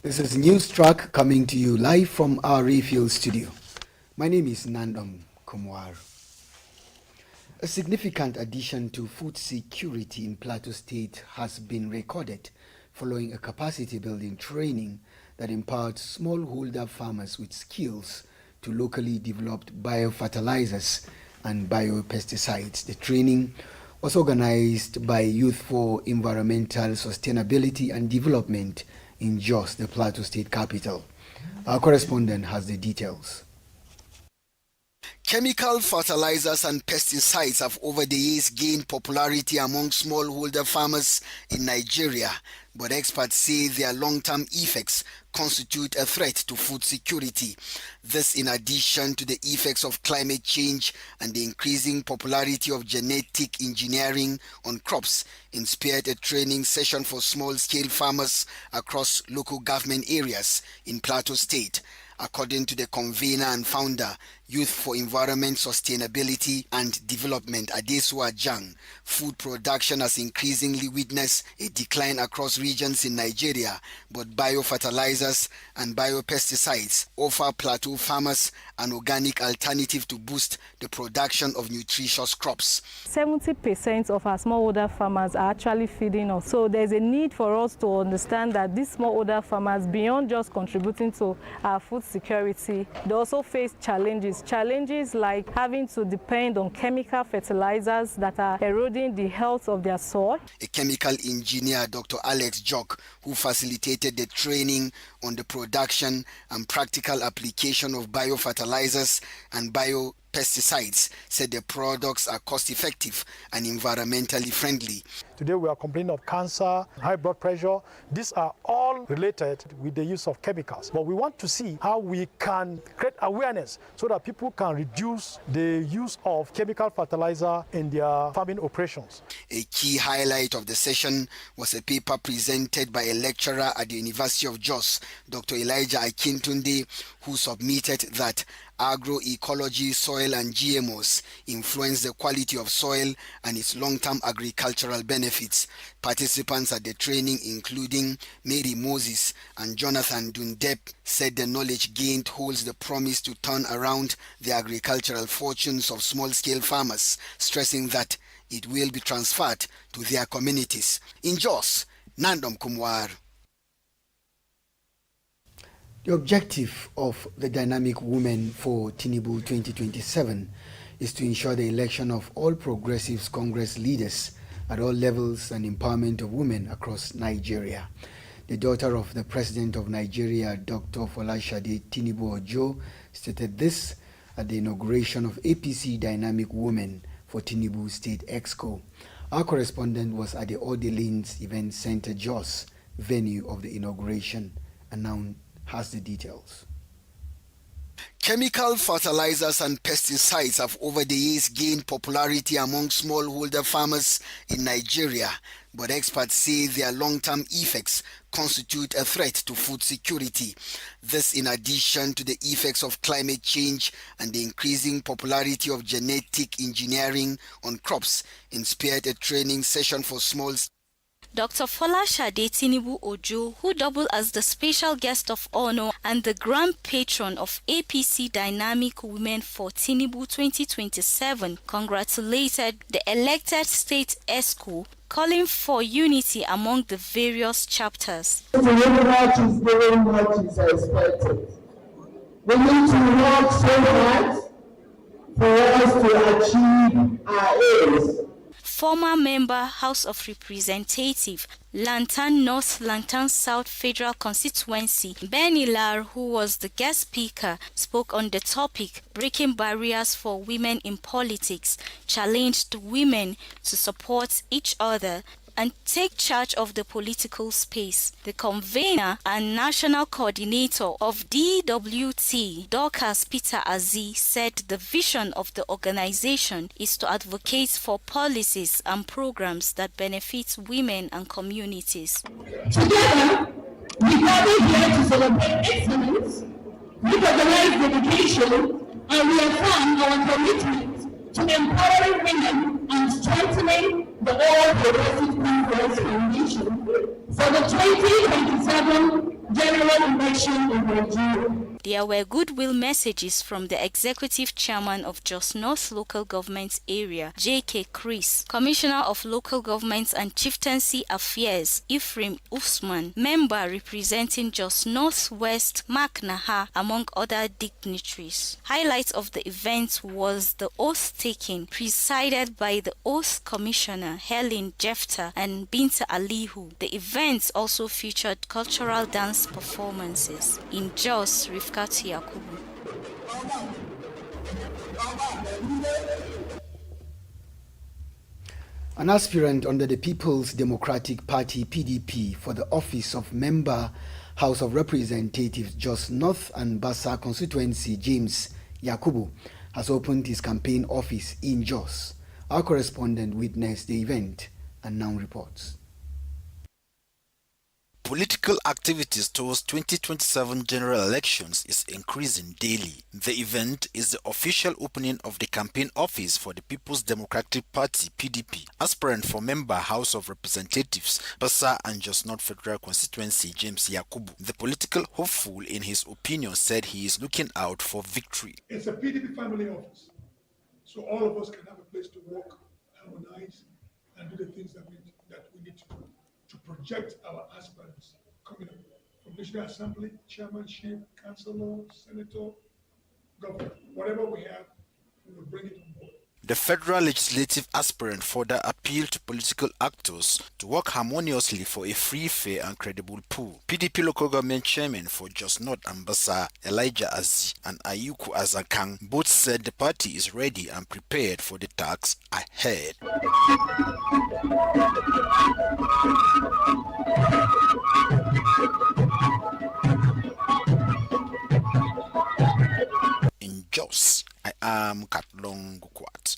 This is News Track coming to you live from our Refill studio. My name is Nandom Kumwar. A significant addition to food security in Plateau State has been recorded following a capacity building training that empowered smallholder farmers with skills to locally developed biofertilizers and biopesticides. The training was organized by Youth for Environmental Sustainability and Development in Jos, the Plateau State capital. Our correspondent has the details. Chemical fertilizers and pesticides have over the years gained popularity among smallholder farmers in Nigeria, but experts say their long-term effects constitute a threat to food security. This in addition to the effects of climate change and the increasing popularity of genetic engineering on crops inspired a training session for small-scale farmers across local government areas in Plateau State. According to the convener and founder, Youth for Environment Sustainability and Development, Adesua Jang, food production has increasingly witnessed a decline across regions in Nigeria, but biofertilizers and biopesticides offer plateau farmers an organic alternative to boost the production of nutritious crops. 70% of our smallholder farmers are actually feeding us. So there's a need for us to understand that these smallholder farmers, beyond just contributing to our food security, they also face challenges like having to depend on chemical fertilizers that are eroding the health of their soil. A chemical engineer, Dr. Alex Jock, who facilitated the training on the production and practical application of biofertilizers and biopesticides, said the products are cost-effective and environmentally friendly. Today we are complaining of cancer, high blood pressure. These are all related with the use of chemicals. But we want to see how we can create awareness so that people can reduce the use of chemical fertilizer in their farming operations. A key highlight of the session was a paper presented by a lecturer at the University of Jos, Dr. Elijah Akintunde, who submitted that agroecology, soil and GMOs influence the quality of soil and its long-term agricultural benefits. Participants at the training, including Mary Moses and Jonathan Dundep, said the knowledge gained holds the promise to turn around the agricultural fortunes of small-scale farmers, stressing that it will be transferred to their communities. In Jos, Nandom Kumwar. The objective of the Dynamic Women for Tinubu 2027 is to ensure the election of all Progressives Congress leaders at all levels and empowerment of women across Nigeria. The daughter of the President of Nigeria, Dr. Folashade Tinubu Ojo, stated this at the inauguration of APC Dynamic Women for Tinubu State Exco. Our correspondent was at the Ordelins Event Center, Jos, venue of the inauguration, and now has the details. Chemical fertilizers and pesticides have over the years gained popularity among smallholder farmers in Nigeria, but experts say their long-term effects constitute a threat to food security. This in addition to the effects of climate change and the increasing popularity of genetic engineering on crops inspired a training session for small. Dr. Folashade Tinubu Ojo, who doubled as the special guest of honor and the grand patron of APC Dynamic Women for Tinubu 2027, congratulated the elected state ESCO, calling for unity among the various chapters. Much is doing what is expected. We need to work so hard for us to achieve our aims. Former member House of Representative, Lantan North, Lantan South Federal Constituency, Benny Lar, who was the guest speaker, spoke on the topic, breaking barriers for women in politics, challenged women to support each other and take charge of the political space. The convener and national coordinator of DWT, Dorcas Peter Azi, said the vision of the organization is to advocate for policies and programs that benefit women and communities. Together, we gather here to celebrate excellence, recognize dedication, and reaffirm our commitment to empowering women and strengthening the All Progressive Congress Foundation for the 2027 general election in Nigeria. There were goodwill messages from the Executive Chairman of Jos North Local Government Area, J.K. Chris, Commissioner of Local Governments and Chieftaincy Affairs, Ephraim Usman, member representing Jos North West, Mark Naha, among other dignitaries. Highlight of the event was the oath-taking, presided by the Oath Commissioner, Helen Jefta and Binta Alihu. The event also featured cultural dance performances. In Jos, Rifkatu Yakubu. An aspirant under the People's Democratic Party (PDP) for the office of Member House of Representatives Jos North and Basa constituency, James Yakubu, has opened his campaign office in Jos. Our correspondent witnessed the event and now reports. Political activities towards 2027 general elections is increasing daily. The event is the official opening of the campaign office for the People's Democratic Party (PDP) aspirant for Member House of Representatives Basa and Jos North Federal Constituency, James Yakubu. The political hopeful, in his opinion, said he is looking out for victory. It's a PDP family office, so all of us can have a place to work, harmonize, and do the things that we need to do to project our aspirants coming up from National Assembly, chairmanship, councillor, senator, governor. Whatever we have, we will bring it on board. The federal legislative aspirant further appealed to political actors to work harmoniously for a free, fair and credible pool. PDP local government chairman for Jos North and Basa, Elijah Azi and Ayuku Azakang, both said the party is ready and prepared for the task ahead. In Jos, I am Katlong Gukwat.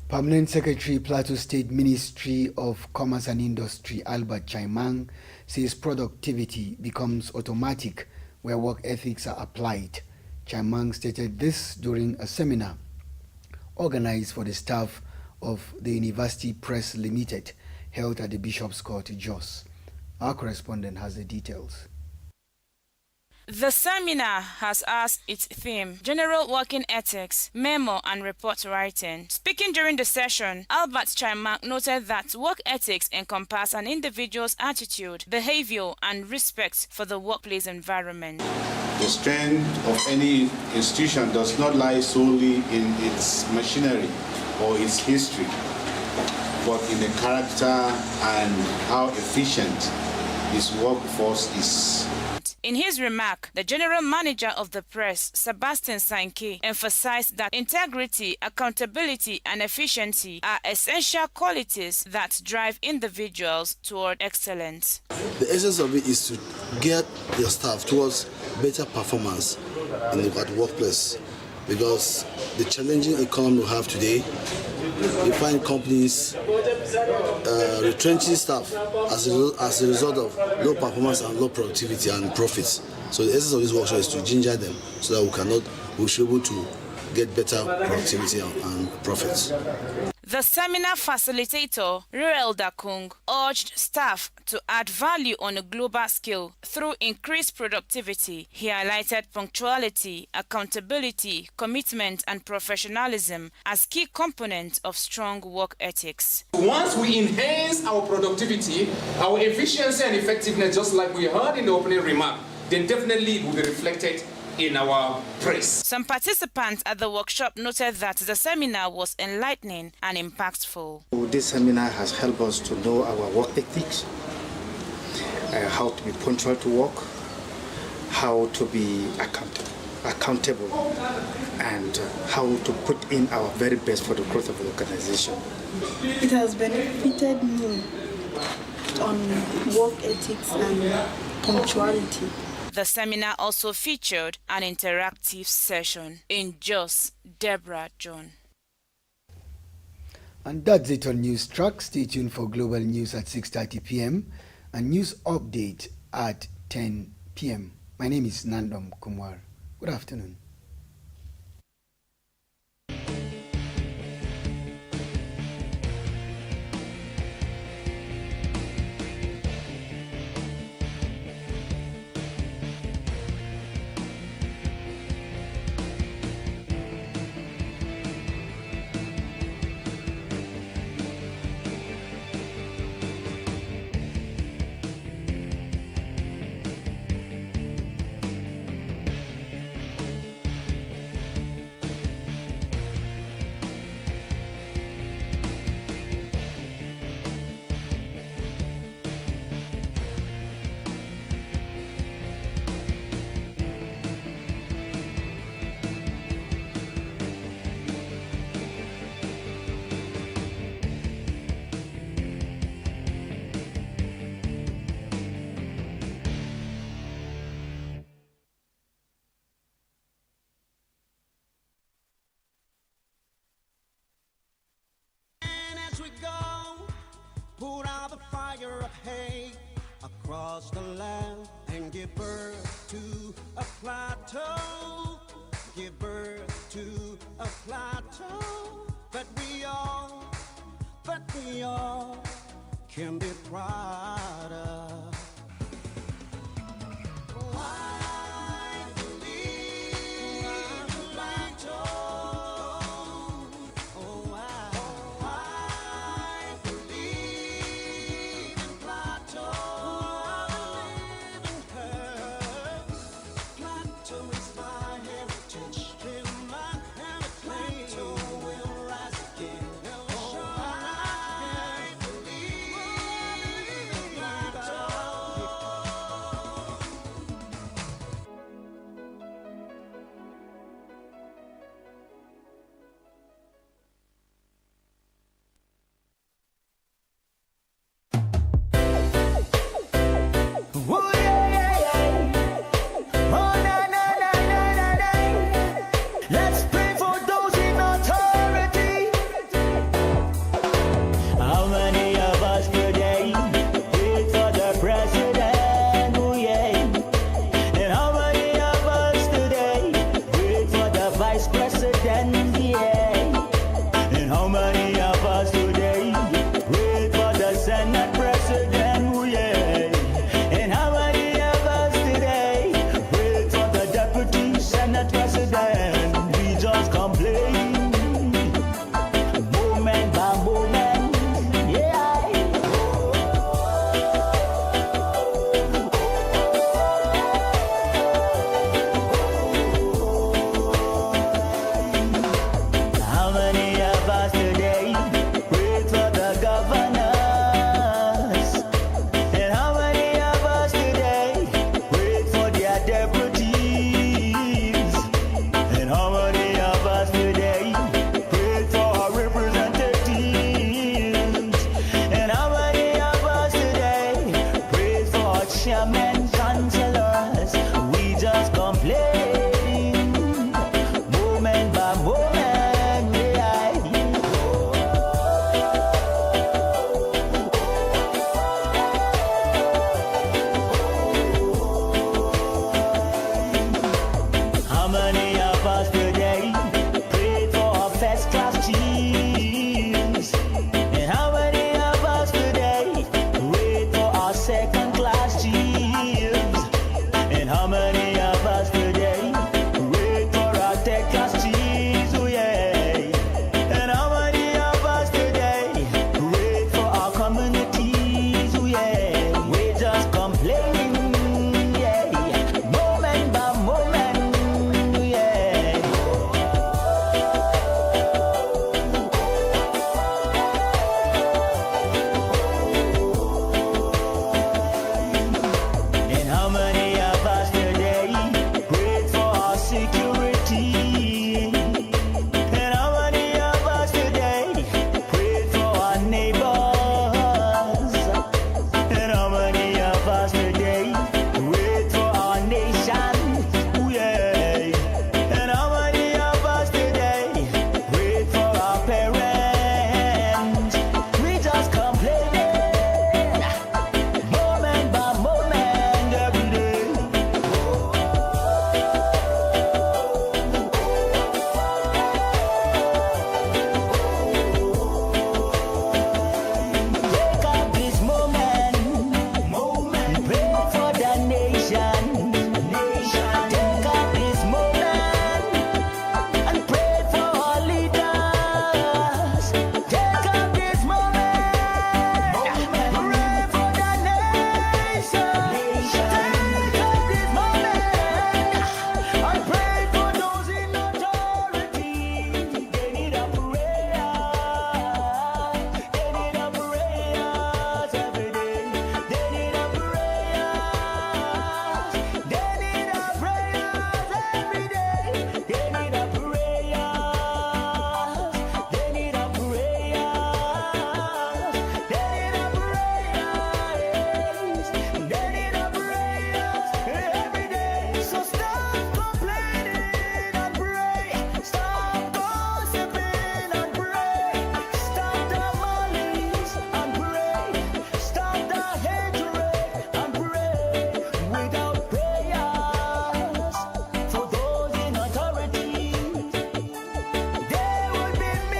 Permanent Secretary, Plateau State Ministry of Commerce and Industry, Albert Chaimang, says productivity becomes automatic where work ethics are applied. Chaimang stated this during a seminar organized for the staff of the University Press Limited held at the Bishop's Court, Jos. Our correspondent has the details. The seminar has as its theme General Working Ethics, Memo and Report Writing. Speaking during the session, Albert Chaimang noted that work ethics encompass an individual's attitude, behavior and respect for the workplace environment. The strength of any institution does not lie solely in its machinery or its history, but in the character and how efficient its workforce is. In his remark, the general manager of the press, Sebastian Sankey, emphasized that integrity, accountability, and efficiency are essential qualities that drive individuals toward excellence. The essence of it is to get your staff towards better performance in the workplace, because the challenging economy we have today, you find companies retrenching staff as a result of low performance and low productivity and profits. So the essence of this workshop is to ginger them so that we should be able to get better productivity and profits. The seminar facilitator, Ruel Dakung, urged staff to add value on a global scale through increased productivity. He highlighted punctuality, accountability, commitment, and professionalism as key components of strong work ethics. Once we enhance our productivity, our efficiency and effectiveness, just like we heard in the opening remark, then definitely it will be reflected in our press. Some participants at the workshop noted that the seminar was enlightening and impactful. This seminar has helped us to know our work ethics, how to be punctual to work, how to be accountable, and how to put in our very best for the growth of the organization. It has benefited me on work ethics and punctuality. The seminar also featured an interactive session. In Jos, Deborah John. And that's it on News Track. Stay tuned for global news at 6:30 p.m. and news update at 10 p.m. My name is Nandom Kumar. Good afternoon. across the land and give birth to a plateau. Give birth to a plateau that we all can be proud of.